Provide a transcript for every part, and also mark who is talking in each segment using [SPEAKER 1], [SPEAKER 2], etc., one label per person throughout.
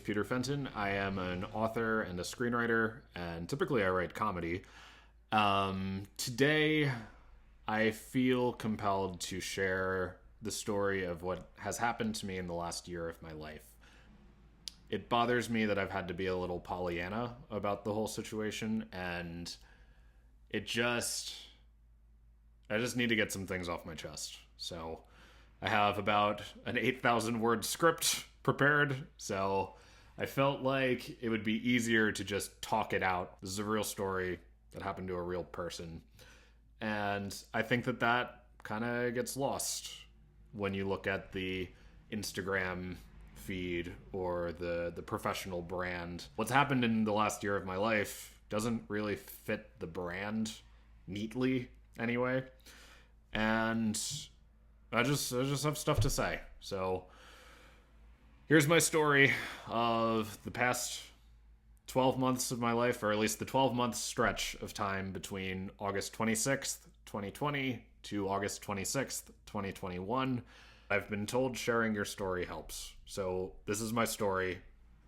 [SPEAKER 1] is Peter Fenton. I am an author and a screenwriter, and typically I write comedy. Today, I feel compelled to share the story of what has happened to me in the last year of my life. It bothers me that I've had to be a little Pollyanna about the whole situation, and I just need to get some things off my chest. So I have about an 8,000 word script prepared, so I felt like it would be easier to just talk it out. This is a real story that happened to a real person. And I think that kind of gets lost when you look at the Instagram feed or the professional brand. What's happened in the last year of my life doesn't really fit the brand neatly anyway. And I just have stuff to say. So here's my story of the past 12 months of my life, or at least the 12-month stretch of time between August 26th, 2020 to August 26th, 2021. I've been told sharing your story helps. So this is my story.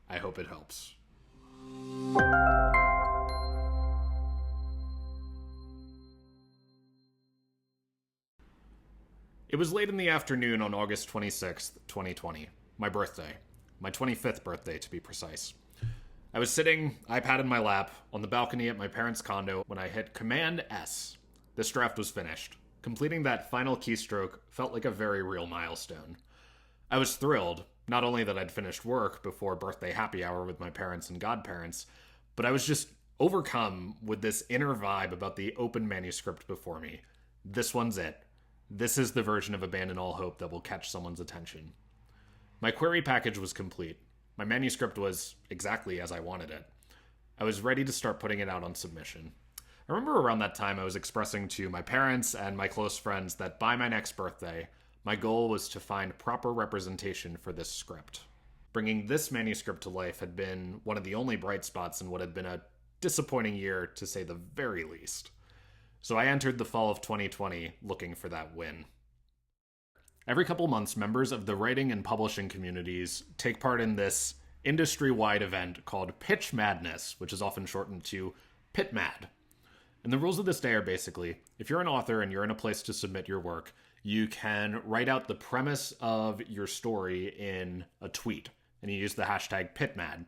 [SPEAKER 1] I hope it helps. It was late in the afternoon on August 26th, 2020. My birthday. My 25th birthday, to be precise. I was sitting, iPad in my lap, on the balcony at my parents' condo when I hit Command S. This draft was finished. Completing that final keystroke felt like a very real milestone. I was thrilled, not only that I'd finished work before birthday happy hour with my parents and godparents, but I was just overcome with this inner vibe about the open manuscript before me. This one's it. This is the version of Abandon All Hope that will catch someone's attention. My query package was complete. My manuscript was exactly as I wanted it. I was ready to start putting it out on submission. I remember around that time I was expressing to my parents and my close friends that by my next birthday, my goal was to find proper representation for this script. Bringing this manuscript to life had been one of the only bright spots in what had been a disappointing year, to say the very least. So I entered the fall of 2020 looking for that win. Every couple months, members of the writing and publishing communities take part in this industry-wide event called Pitch Madness, which is often shortened to PitMad. And the rules of this day are basically, if you're an author and you're in a place to submit your work, you can write out the premise of your story in a tweet, and you use the hashtag PitMad.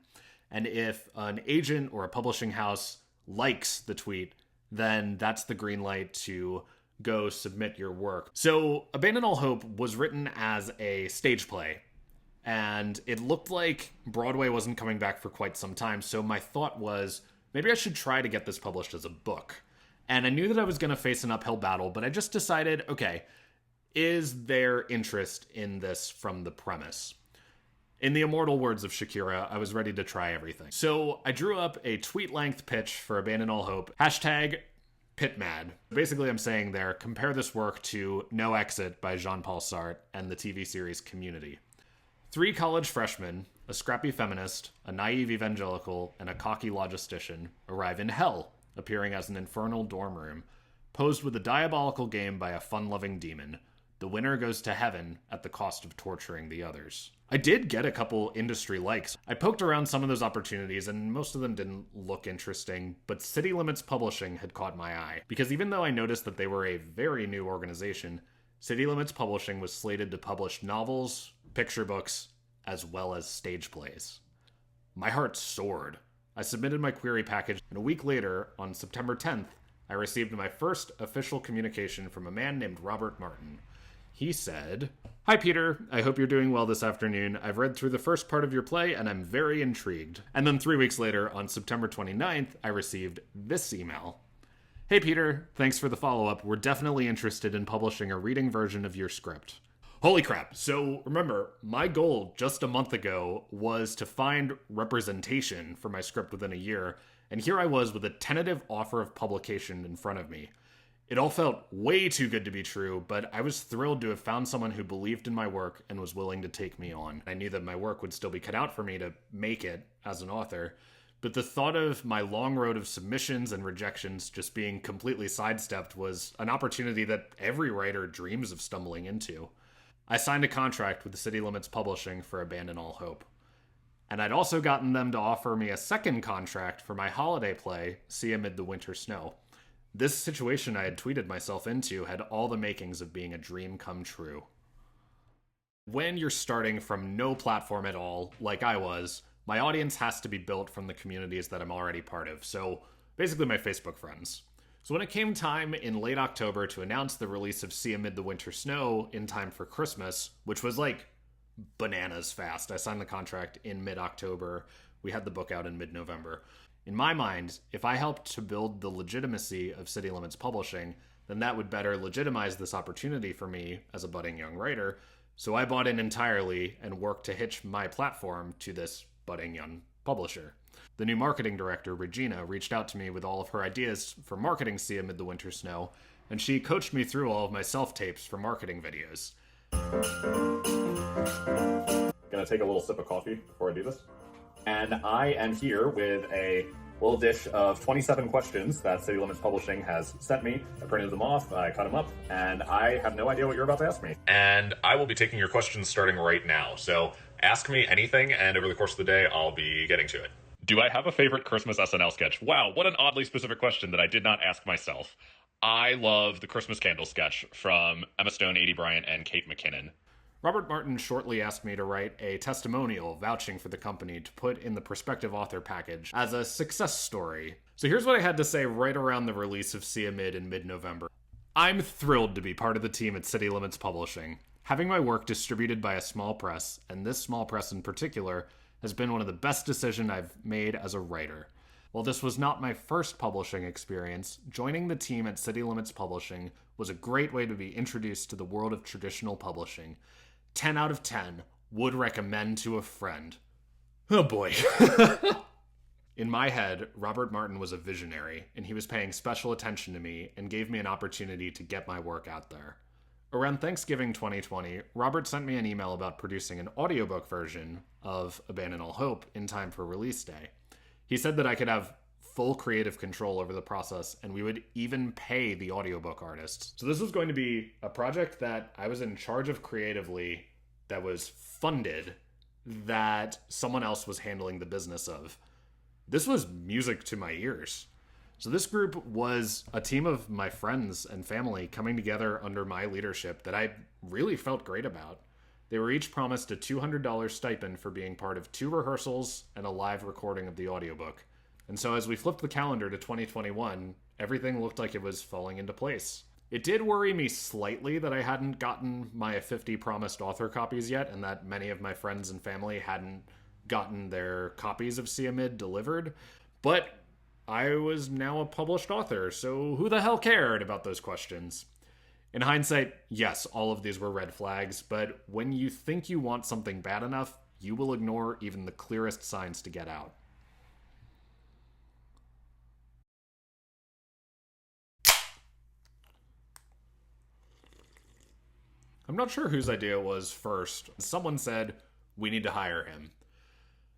[SPEAKER 1] And if an agent or a publishing house likes the tweet, then that's the green light to go submit your work. So Abandon All Hope was written as a stage play, and it looked like Broadway wasn't coming back for quite some time, so my thought was, maybe I should try to get this published as a book. And I knew that I was going to face an uphill battle, but I just decided, okay, is there interest in this from the premise? In the immortal words of Shakira, I was ready to try everything. So I drew up a tweet-length pitch for Abandon All Hope, hashtag PitMad. Basically, I'm saying there, compare this work to No Exit by Jean-Paul Sartre and the TV series Community. 3 college freshmen, a scrappy feminist, a naive evangelical, and a cocky logistician arrive in hell, appearing as an infernal dorm room, posed with a diabolical game by a fun-loving demon. The winner goes to heaven at the cost of torturing the others. I did get a couple industry likes. I poked around some of those opportunities, and most of them didn't look interesting, but City Limits Publishing had caught my eye, because even though I noticed that they were a very new organization, City Limits Publishing was slated to publish novels, picture books, as well as stage plays. My heart soared. I submitted my query package, and a week later, on September 10th, I received my first official communication from a man named Robert Martin. He said, "Hi Peter, I hope you're doing well this afternoon. I've read through the first part of your play and I'm very intrigued." And then 3 weeks later, on September 29th, I received this email. "Hey Peter, thanks for the follow-up. We're definitely interested in publishing a reading version of your script." Holy crap. So remember, my goal just a month ago was to find representation for my script within a year, and here I was with a tentative offer of publication in front of me. It all felt way too good to be true, but I was thrilled to have found someone who believed in my work and was willing to take me on. I knew that my work would still be cut out for me to make it as an author, but the thought of my long road of submissions and rejections just being completely sidestepped was an opportunity that every writer dreams of stumbling into. I signed a contract with the City Limits Publishing for Abandon All Hope. And I'd also gotten them to offer me a second contract for my holiday play, See Amid the Winter Snow. This situation I had tweeted myself into had all the makings of being a dream come true. When you're starting from no platform at all, like I was, my audience has to be built from the communities that I'm already part of, so basically my Facebook friends. So when it came time in late October to announce the release of See Amid the Winter Snow in time for Christmas, which was like bananas fast. I signed the contract in mid-October. We had the book out in mid-November. In my mind, if I helped to build the legitimacy of City Limits Publishing, then that would better legitimize this opportunity for me as a budding young writer. So I bought in entirely and worked to hitch my platform to this budding young publisher. The new marketing director, Regina, reached out to me with all of her ideas for marketing See Amid the Winter Snow, and she coached me through all of my self-tapes for marketing videos.
[SPEAKER 2] Gonna take a little sip of coffee before I do this. And I am here with a little dish of 27 questions that City Limits Publishing has sent me. I printed them off, I cut them up, and I have no idea what you're about to ask me.
[SPEAKER 3] And I will be taking your questions starting right now. So ask me anything, and over the course of the day, I'll be getting to it. Do I have a favorite Christmas SNL sketch? Wow, what an oddly specific question that I did not ask myself. I love the Christmas Candle sketch from Emma Stone, A.D. Bryant, and Kate McKinnon.
[SPEAKER 1] Robert Martin shortly asked me to write a testimonial vouching for the company to put in the prospective author package as a success story. So here's what I had to say right around the release of See Amid in mid-November. I'm thrilled to be part of the team at City Limits Publishing. Having my work distributed by a small press, and this small press in particular, has been one of the best decisions I've made as a writer. While this was not my first publishing experience, joining the team at City Limits Publishing was a great way to be introduced to the world of traditional publishing. 10 out of 10 would recommend to a friend. Oh boy. In my head, Robert Martin was a visionary, and he was paying special attention to me and gave me an opportunity to get my work out there. Around Thanksgiving 2020, Robert sent me an email about producing an audiobook version of Abandon All Hope in time for release day. He said that I could have full creative control over the process, and we would even pay the audiobook artists. So this was going to be a project that I was in charge of creatively, that was funded, that someone else was handling the business of. This was music to my ears. So this group was a team of my friends and family coming together under my leadership that I really felt great about. They were each promised a $200 stipend for being part of 2 rehearsals and a live recording of the audiobook. And so as we flipped the calendar to 2021, everything looked like it was falling into place. It did worry me slightly that I hadn't gotten my 50 promised author copies yet, and that many of my friends and family hadn't gotten their copies of See Amid delivered. But I was now a published author, so who the hell cared about those questions? In hindsight, yes, all of these were red flags, but when you think you want something bad enough, you will ignore even the clearest signs to get out. I'm not sure whose idea it was first. Someone said, we need to hire him.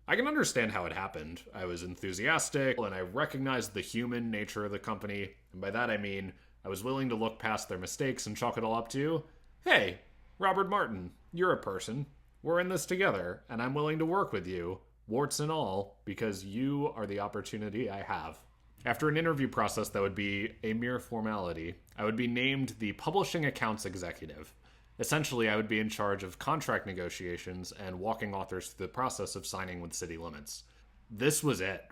[SPEAKER 1] I can understand how it happened. I was enthusiastic, and I recognized the human nature of the company, and by that I mean I was willing to look past their mistakes and chalk it all up to, hey, Robert Martin, you're a person. We're in this together, and I'm willing to work with you, warts and all, because you are the opportunity I have. After an interview process that would be a mere formality, I would be named the Publishing Accounts Executive. Essentially, I would be in charge of contract negotiations and walking authors through the process of signing with City Limits. This was it.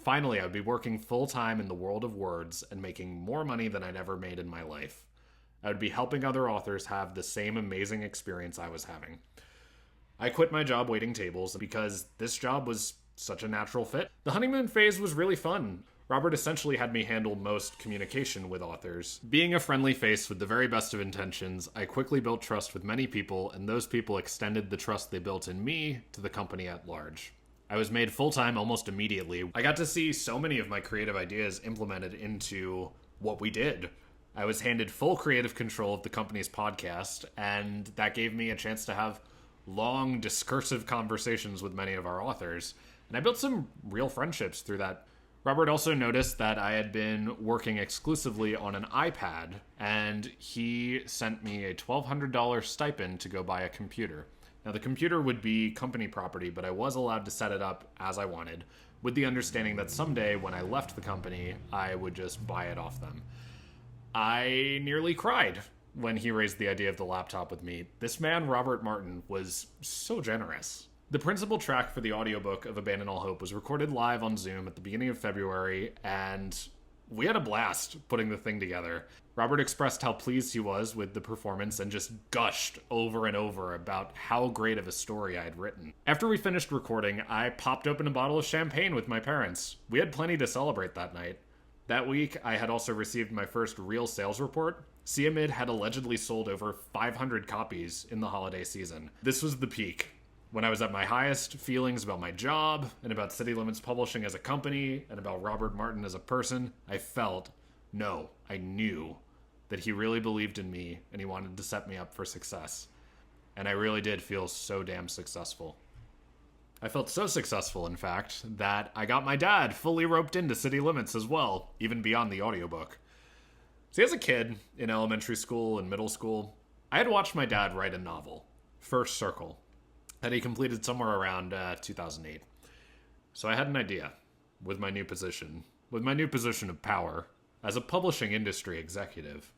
[SPEAKER 1] Finally, I would be working full-time in the world of words and making more money than I'd ever made in my life. I would be helping other authors have the same amazing experience I was having. I quit my job waiting tables because this job was such a natural fit. The honeymoon phase was really fun. Robert essentially had me handle most communication with authors. Being a friendly face with the very best of intentions, I quickly built trust with many people, and those people extended the trust they built in me to the company at large. I was made full-time almost immediately. I got to see so many of my creative ideas implemented into what we did. I was handed full creative control of the company's podcast, and that gave me a chance to have long, discursive conversations with many of our authors. And I built some real friendships through that. Robert also noticed that I had been working exclusively on an iPad, and he sent me a $1,200 stipend to go buy a computer. Now, the computer would be company property, but I was allowed to set it up as I wanted, with the understanding that someday when I left the company, I would just buy it off them. I nearly cried when he raised the idea of the laptop with me. This man, Robert Martin, was so generous. The principal track for the audiobook of Abandon All Hope was recorded live on Zoom at the beginning of February, and we had a blast putting the thing together. Robert expressed how pleased he was with the performance and just gushed over and over about how great of a story I had written. After we finished recording, I popped open a bottle of champagne with my parents. We had plenty to celebrate that night. That week, I had also received my first real sales report. Siamid had allegedly sold over 500 copies in the holiday season. This was the peak. When I was at my highest feelings about my job, and about City Limits Publishing as a company, and about Robert Martin as a person, I knew that he really believed in me, and he wanted to set me up for success. And I really did feel so damn successful. I felt so successful, in fact, that I got my dad fully roped into City Limits as well, even beyond the audiobook. See, as a kid, in elementary school and middle school, I had watched my dad write a novel, First Circle, that he completed somewhere around 2008. So I had an idea with my new position of power as a publishing industry executive.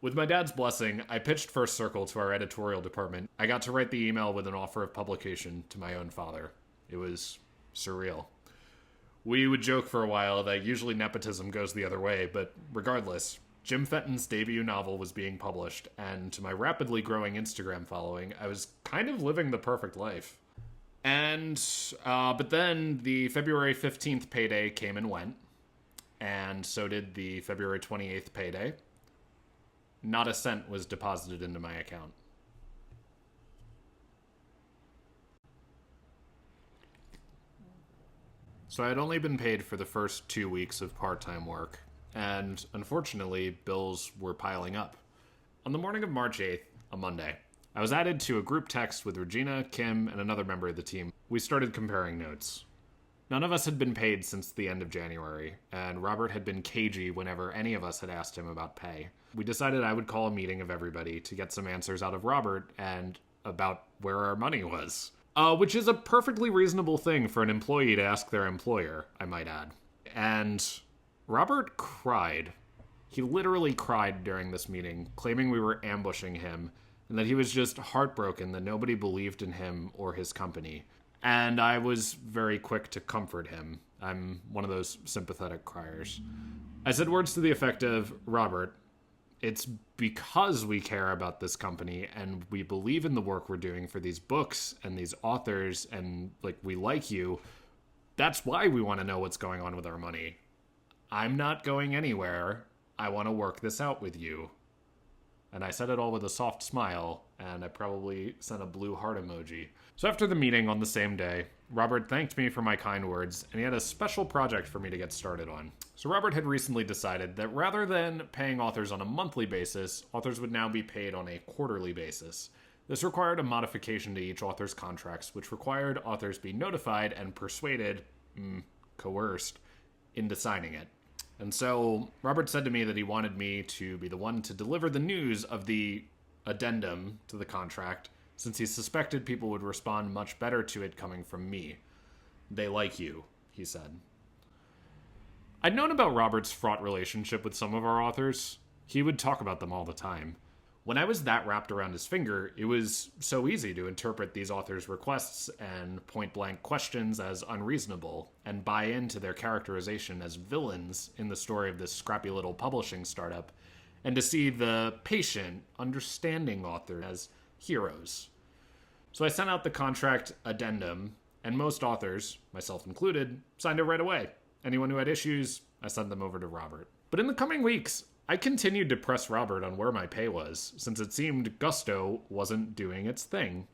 [SPEAKER 1] With my dad's blessing, I pitched First Circle to our editorial department. I got to write the email with an offer of publication to my own father. It was surreal. We would joke for a while that usually nepotism goes the other way, but regardless, Jim Fenton's debut novel was being published, and to my rapidly growing Instagram following, I was kind of living the perfect life. But then the February 15th payday came and went, and so did the February 28th payday. Not a cent was deposited into my account. So I had only been paid for the first 2 weeks of part-time work, and unfortunately, bills were piling up. On the morning of March 8th, a Monday, I was added to a group text with Regina, Kim, and another member of the team. We started comparing notes. None of us had been paid since the end of January, and Robert had been cagey whenever any of us had asked him about pay. We decided I would call a meeting of everybody to get some answers out of Robert and about where our money was. Which is a perfectly reasonable thing for an employee to ask their employer, I might add. And Robert cried. He literally cried during this meeting, claiming we were ambushing him, and that he was just heartbroken that nobody believed in him or his company. And I was very quick to comfort him. I'm one of those sympathetic criers. I said words to the effect of, Robert, it's because we care about this company and we believe in the work we're doing for these books and these authors and, we like you. That's why we want to know what's going on with our money. I'm not going anywhere. I want to work this out with you. And I said it all with a soft smile, and I probably sent a blue heart emoji. So after the meeting on the same day, Robert thanked me for my kind words, and he had a special project for me to get started on. So Robert had recently decided that rather than paying authors on a monthly basis, authors would now be paid on a quarterly basis. This required a modification to each author's contracts, which required authors be notified and persuaded, coerced, into signing it. And so Robert said to me that he wanted me to be the one to deliver the news of the addendum to the contract, since he suspected people would respond much better to it coming from me. They like you, he said. I'd known about Robert's fraught relationship with some of our authors. He would talk about them all the time. When I was that wrapped around his finger, it was so easy to interpret these authors' requests and point-blank questions as unreasonable and buy into their characterization as villains in the story of this scrappy little publishing startup, and to see the patient, understanding author as heroes. So I sent out the contract addendum, and most authors, myself included, signed it right away. Anyone who had issues, I sent them over to Robert. But in the coming weeks, I continued to press Robert on where my pay was, since it seemed Gusto wasn't doing its thing.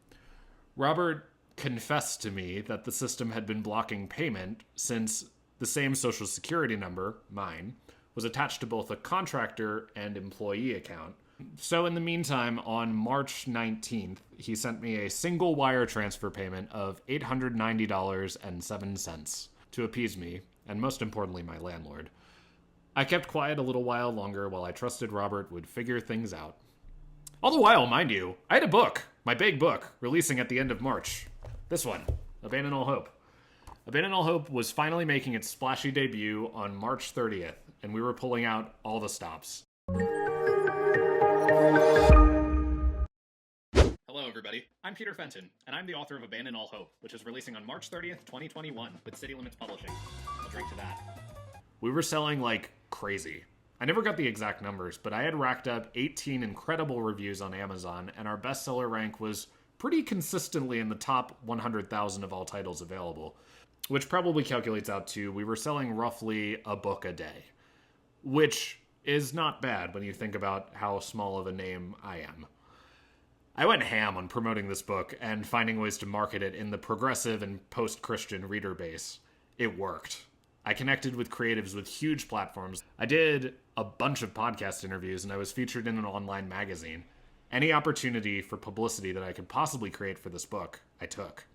[SPEAKER 1] Robert confessed to me that the system had been blocking payment since the same social security number, mine, was attached to both a contractor and employee account. So in the meantime, on March 19th, he sent me a single wire transfer payment of $890.07 to appease me, and most importantly, my landlord. I kept quiet a little while longer while I trusted Robert would figure things out. All the while, mind you, I had a book. My big book, releasing at the end of March. This one, Abandon All Hope. Abandon All Hope was finally making its splashy debut on March 30th, and we were pulling out all the stops. Hello, everybody. I'm Peter Fenton, and I'm the author of Abandon All Hope, which is releasing on March 30th, 2021, with City Limits Publishing. I'll drink to that. We were selling like crazy. I never got the exact numbers, but I had racked up 18 incredible reviews on Amazon, and our bestseller rank was pretty consistently in the top 100,000 of all titles available, which probably calculates out to we were selling roughly a book a day, which is not bad when you think about how small of a name I am. I went ham on promoting this book and finding ways to market it in the progressive and post-Christian reader base. It worked. I connected with creatives with huge platforms. I did a bunch of podcast interviews, and I was featured in an online magazine. Any opportunity for publicity that I could possibly create for this book, I took.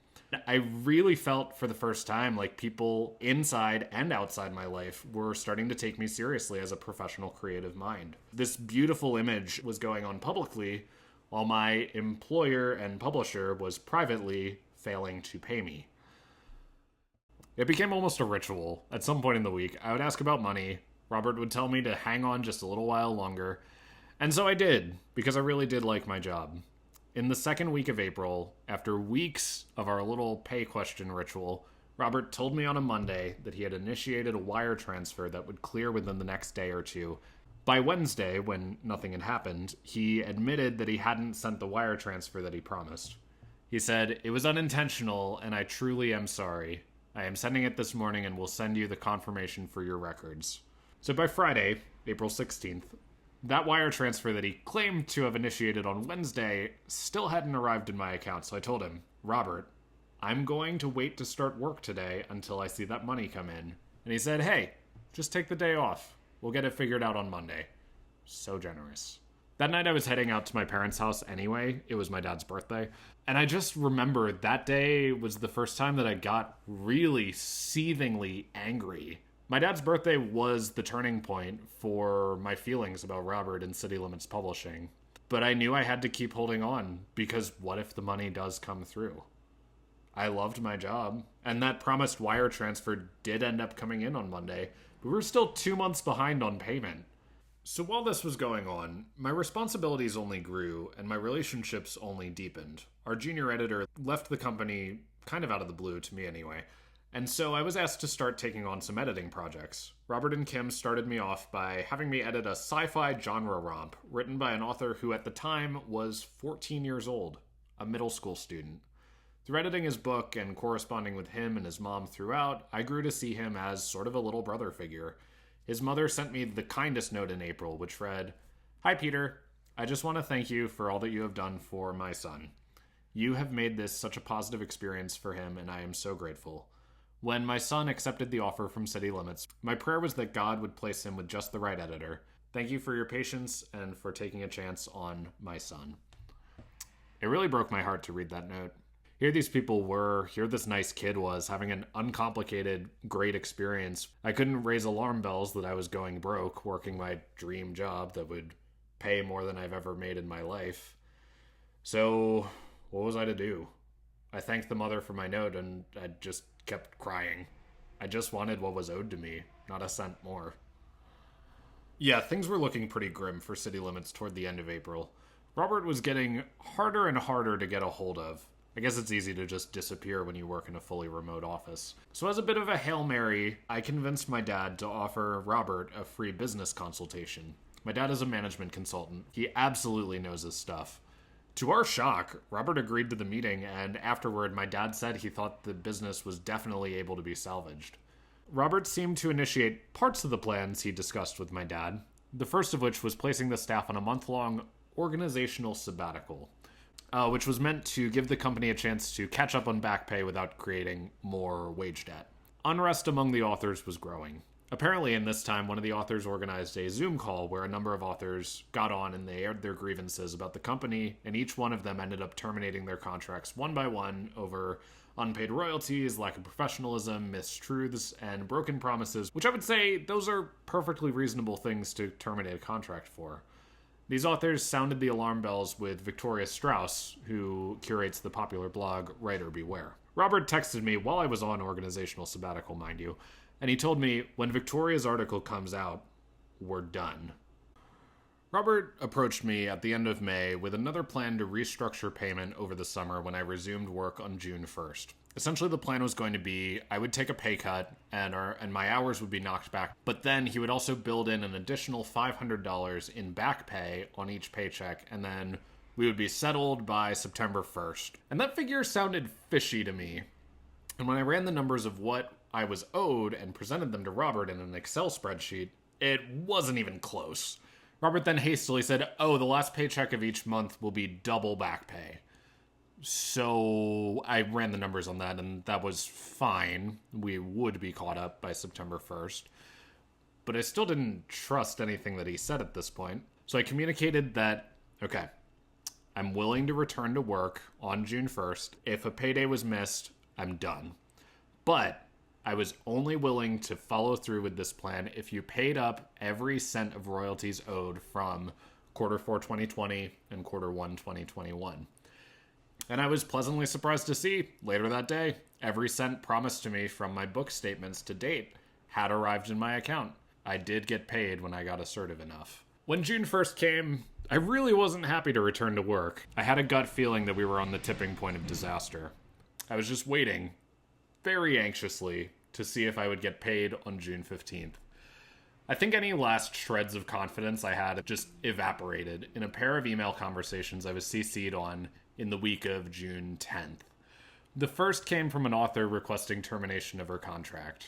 [SPEAKER 1] I really felt for the first time like people inside and outside my life were starting to take me seriously as a professional creative mind. This beautiful image was going on publicly, while my employer and publisher was privately failing to pay me. It became almost a ritual. At some point in the week, I would ask about money. Robert would tell me to hang on just a little while longer. And so I did, because I really did like my job. In the second week of April, after weeks of our little pay question ritual, Robert told me on a Monday that he had initiated a wire transfer that would clear within the next day or two. By Wednesday, when nothing had happened, he admitted that he hadn't sent the wire transfer that he promised. He said, "It was unintentional, and I truly am sorry. I am sending it this morning and will send you the confirmation for your records." So by Friday, April 16th, that wire transfer that he claimed to have initiated on Wednesday still hadn't arrived in my account, so I told him, "Robert, I'm going to wait to start work today until I see that money come in." And he said, "Hey, just take the day off. We'll get it figured out on Monday." So generous. That night I was heading out to my parents' house anyway. It was my dad's birthday. And I just remember that day was the first time that I got really seethingly angry. My dad's birthday was the turning point for my feelings about Robert and City Limits Publishing. But I knew I had to keep holding on, because what if the money does come through? I loved my job, and that promised wire transfer did end up coming in on Monday, but we were still 2 months behind on payment. So while this was going on, my responsibilities only grew and my relationships only deepened. Our junior editor left the company kind of out of the blue, to me anyway, and so I was asked to start taking on some editing projects. Robert and Kim started me off by having me edit a sci-fi genre romp written by an author who at the time was 14 years old, a middle school student. Through editing his book and corresponding with him and his mom throughout, I grew to see him as sort of a little brother figure. His mother sent me the kindest note in April, which read, "Hi, Peter. I just want to thank you for all that you have done for my son. You have made this such a positive experience for him, and I am so grateful. When my son accepted the offer from City Limits, my prayer was that God would place him with just the right editor. Thank you for your patience and for taking a chance on my son." It really broke my heart to read that note. Here these people were, here this nice kid was, having an uncomplicated, great experience. I couldn't raise alarm bells that I was going broke, working my dream job that would pay more than I've ever made in my life. So, what was I to do? I thanked the mother for my note, and I just kept crying. I just wanted what was owed to me, not a cent more. Yeah, things were looking pretty grim for City Limits toward the end of April. Robert was getting harder and harder to get a hold of. I guess it's easy to just disappear when you work in a fully remote office. So as a bit of a Hail Mary, I convinced my dad to offer Robert a free business consultation. My dad is a management consultant. He absolutely knows his stuff. To our shock, Robert agreed to the meeting, and afterward, my dad said he thought the business was definitely able to be salvaged. Robert seemed to initiate parts of the plans he discussed with my dad, the first of which was placing the staff on a month-long organizational sabbatical, which was meant to give the company a chance to catch up on back pay without creating more wage debt. Unrest among the authors was growing. Apparently, in this time, one of the authors organized a Zoom call where a number of authors got on and they aired their grievances about the company, and each one of them ended up terminating their contracts one by one over unpaid royalties, lack of professionalism, mistruths, and broken promises, which I would say those are perfectly reasonable things to terminate a contract for. These authors sounded the alarm bells with Victoria Strauss, who curates the popular blog Writer Beware. Robert texted me while I was on organizational sabbatical, mind you, and he told me, when Victoria's article comes out, we're done. Robert approached me at the end of May with another plan to restructure payment over the summer when I resumed work on June 1st. Essentially, the plan was going to be I would take a pay cut and my hours would be knocked back, but then he would also build in an additional $500 in back pay on each paycheck, and then we would be settled by September 1st. And that figure sounded fishy to me. And when I ran the numbers of what I was owed and presented them to Robert in an Excel spreadsheet, it wasn't even close. Robert then hastily said, "Oh, the last paycheck of each month will be double back pay." So I ran the numbers on that, and that was fine. We would be caught up by September 1st. But I still didn't trust anything that he said at this point. So I communicated that, okay, I'm willing to return to work on June 1st. If a payday was missed, I'm done. But I was only willing to follow through with this plan if you paid up every cent of royalties owed from Q4 2020 and Q1 2021. And I was pleasantly surprised to see, later that day, every cent promised to me from my book statements to date had arrived in my account. I did get paid when I got assertive enough. When June 1st came, I really wasn't happy to return to work. I had a gut feeling that we were on the tipping point of disaster. I was just waiting, very anxiously, to see if I would get paid on June 15th. I think any last shreds of confidence I had just evaporated in a pair of email conversations I was CC'd on in the week of June 10th. The first came from an author requesting termination of her contract.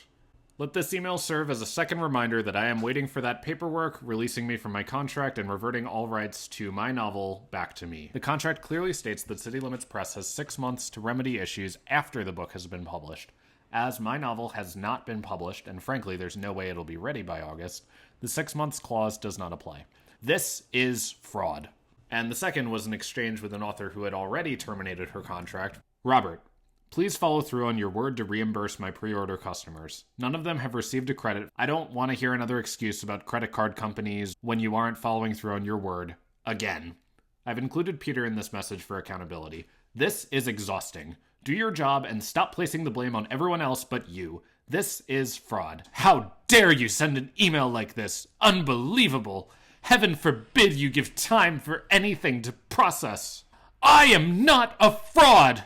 [SPEAKER 1] Let this email serve as a second reminder that I am waiting for that paperwork releasing me from my contract and reverting all rights to my novel back to me. The contract clearly states that City Limits Press has 6 months to remedy issues after the book has been published. As my novel has not been published, and frankly there's no way it'll be ready by August, the 6 months clause does not apply. This is fraud. And the second was an exchange with an author who had already terminated her contract. Robert, please follow through on your word to reimburse my pre-order customers. None of them have received a credit. I don't want to hear another excuse about credit card companies when you aren't following through on your word. Again. I've included Peter in this message for accountability. This is exhausting. Do your job and stop placing the blame on everyone else but you. This is fraud. How dare you send an email like this? Unbelievable. Heaven forbid you give time for anything to process. I am not a fraud!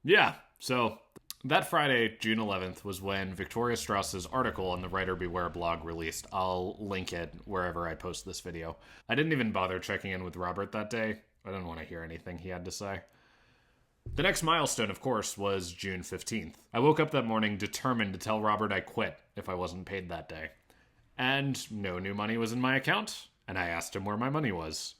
[SPEAKER 1] Yeah, so that Friday, June 11th, was when Victoria Strauss's article on the Writer Beware blog released. I'll link it wherever I post this video. I didn't even bother checking in with Robert that day. I didn't want to hear anything he had to say. The next milestone, of course, was June 15th. I woke up that morning determined to tell Robert I quit if I wasn't paid that day. And no new money was in my account, and I asked him where my money was.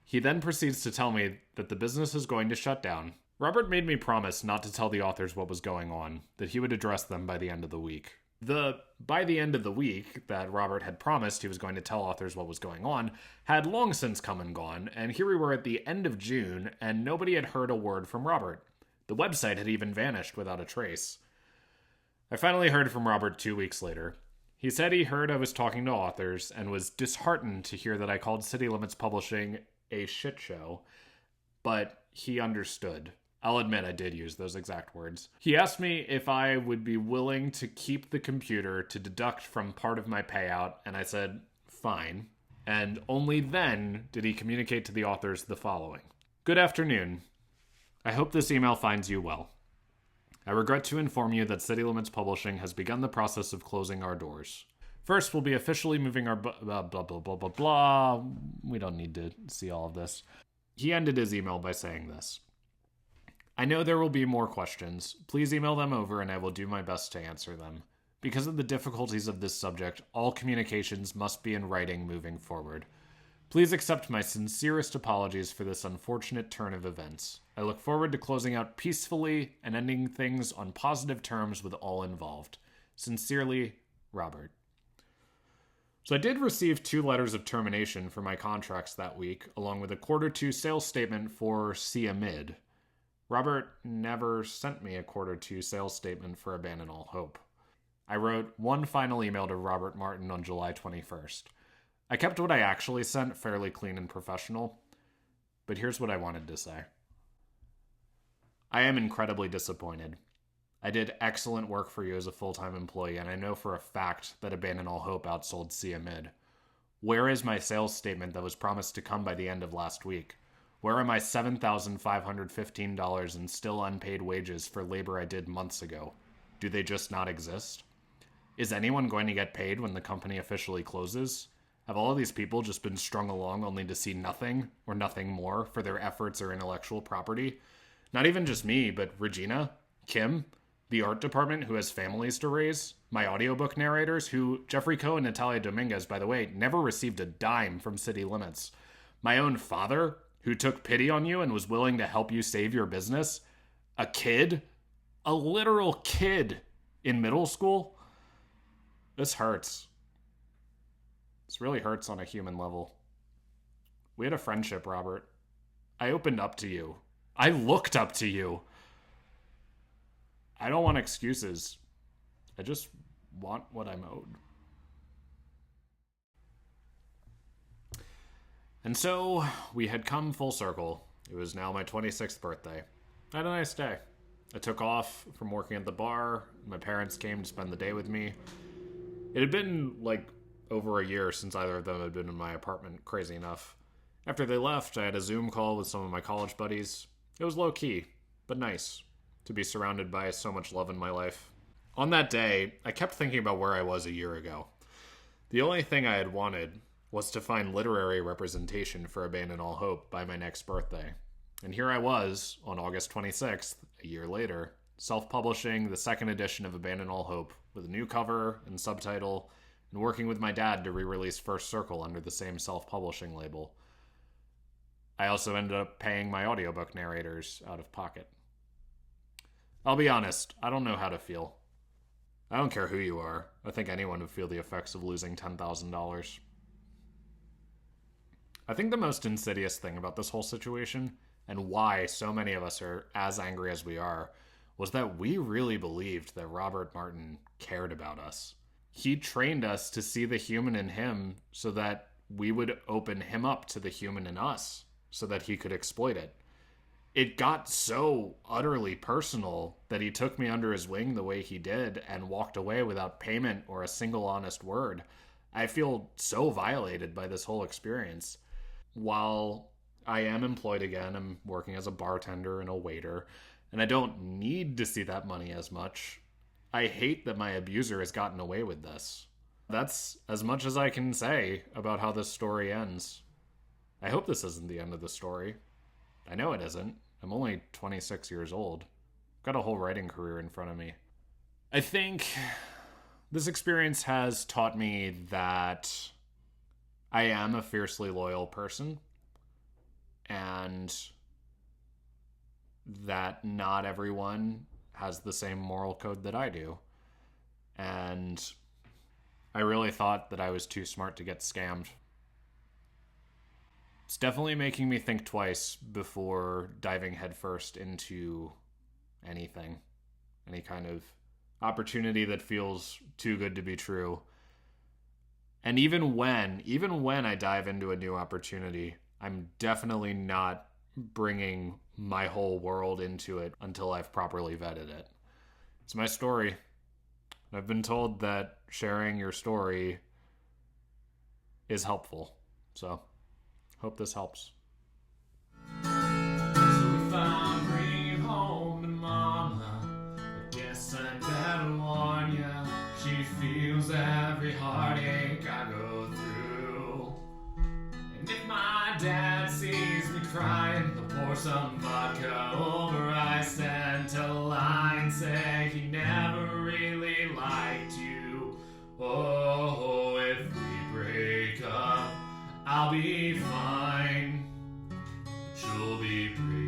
[SPEAKER 1] He then proceeds to tell me that the business is going to shut down. Robert made me promise not to tell the authors what was going on, that he would address them by the end of the week. The by the end of the week that Robert had promised he was going to tell authors what was going on had long since come and gone, and here we were at the end of June, and nobody had heard a word from Robert. The website had even vanished without a trace. I finally heard from Robert 2 weeks later. He said he heard I was talking to authors and was disheartened to hear that I called City Limits Publishing a shit show, but he understood. I'll admit I did use those exact words. He asked me if I would be willing to keep the computer to deduct from part of my payout, and I said, fine. And only then did he communicate to the authors the following. Good afternoon. I hope this email finds you well. I regret to inform you that City Limits Publishing has begun the process of closing our doors. First, we'll be officially moving our blah, blah, blah, blah, blah, blah. We don't need to see all of this. He ended his email by saying this. I know there will be more questions. Please email them over and I will do my best to answer them. Because of the difficulties of this subject, all communications must be in writing moving forward. Please accept my sincerest apologies for this unfortunate turn of events. I look forward to closing out peacefully and ending things on positive terms with all involved. Sincerely, Robert. So I did receive 2 letters of termination for my contracts that week, along with a Q2 sales statement for See Amid. Robert never sent me a Q2 sales statement for Abandon All Hope. I wrote one final email to Robert Martin on July 21st. I kept what I actually sent fairly clean and professional, but here's what I wanted to say. I am incredibly disappointed. I did excellent work for you as a full-time employee, and I know for a fact that Abandon All Hope outsold Sia Mid. Where is my sales statement that was promised to come by the end of last week? Where are my $7,515 in still unpaid wages for labor I did months ago? Do they just not exist? Is anyone going to get paid when the company officially closes? Have all of these people just been strung along only to see nothing or nothing more for their efforts or intellectual property? Not even just me, but Regina, Kim, the art department who has families to raise, my audiobook narrators who, Jeffrey Coe and Natalia Dominguez, by the way, never received a dime from City Limits, my own father who took pity on you and was willing to help you save your business, a kid, a literal kid in middle school. This hurts. This really hurts on a human level. We had a friendship, Robert. I opened up to you. I looked up to you. I don't want excuses. I just want what I'm owed. And so we had come full circle. It was now my 26th birthday. I had a nice day. I took off from working at the bar. My parents came to spend the day with me. It had been like over a year since either of them had been in my apartment, crazy enough. After they left, I had a Zoom call with some of my college buddies. It was low-key, but nice to be surrounded by so much love in my life. On that day, I kept thinking about where I was a year ago. The only thing I had wanted was to find literary representation for Abandon All Hope by my next birthday. And here I was, on August 26th, a year later, self-publishing the second edition of Abandon All Hope with a new cover and subtitle, and working with my dad to re-release First Circle under the same self-publishing label. I also ended up paying my audiobook narrators out of pocket. I'll be honest, I don't know how to feel. I don't care who you are. I think anyone would feel the effects of losing $10,000. I think the most insidious thing about this whole situation, and why so many of us are as angry as we are, was that we really believed that Robert Martin cared about us. He trained us to see the human in him so that we would open him up to the human in us, so that he could exploit it. It got so utterly personal that he took me under his wing the way he did and walked away without payment or a single honest word. I feel so violated by this whole experience. While I am employed again, I'm working as a bartender and a waiter, and I don't need to see that money as much. I hate that my abuser has gotten away with this. That's as much as I can say about how this story ends. I hope this isn't the end of the story. I know it isn't. I'm only 26 years old. I've got a whole writing career in front of me. I think this experience has taught me that I am a fiercely loyal person, and that not everyone has the same moral code that I do. And I really thought that I was too smart to get scammed. It's definitely making me think twice before diving headfirst into anything. Any kind of opportunity that feels too good to be true. And even when I dive into a new opportunity, I'm definitely not bringing my whole world into it until I've properly vetted it. It's my story. I've been told that sharing your story is helpful. So, hope this helps. So if I bring home to Mama, I guess I better warn ya. She feels every heartache I go through. And if my dad sees me crying, he'll pour some vodka over ice and tell a lie and say he never really liked you. Oh, if we break up, I'll be fine, but you'll be pretty